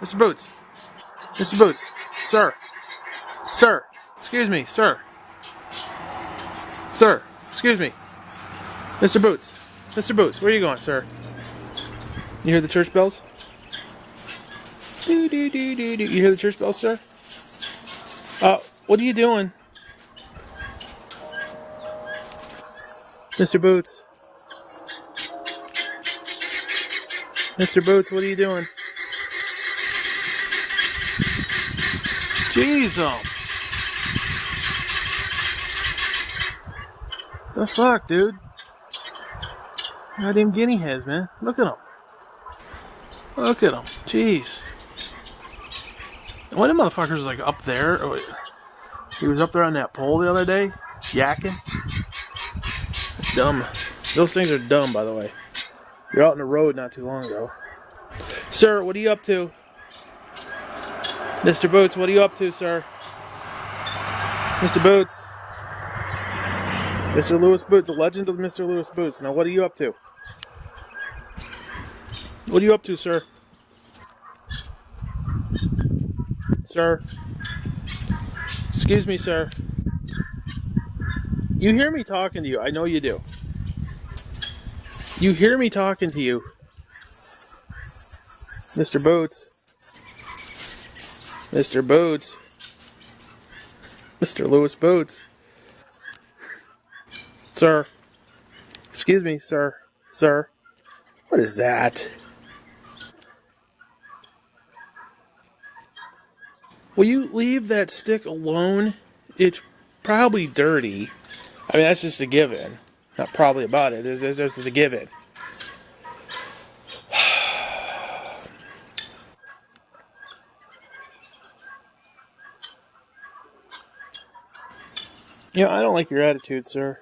Mr. Boots. Mr. Boots. Sir. Sir. Excuse me, sir. Sir. Excuse me. Mr. Boots. Mr. Boots, where are you going, sir? You hear the church bells? Do, do, do, do, do. You hear the church bells, sir? What are you doing? Mr. Boots. Mr. Boots, what are you doing? Jeez, the fuck, dude? Goddamn guinea heads, man. Look at them. Look at them. Jeez. One of the motherfuckers was like up there. He was up there on that pole the other day, yakking. Dumb. Those things are dumb, by the way. You're out in the road not too long ago. Sir, what are you up to? Mr. Boots, what are you up to, sir? Mr. Boots. Mr. Lewis Boots, the legend of Mr. Lewis Boots. Now, what are you up to? What are you up to, sir? Sir? Excuse me, sir. You hear me talking to you. I know you do. You hear me talking to you. Mr. Boots. Mr. Boots. Mr. Lewis Boots. Sir. Excuse me, sir. Sir. What is that? Will you leave that stick alone? It's probably dirty. I mean, that's just a given. Not probably about it. There's just a given. You know, I don't like your attitude, sir.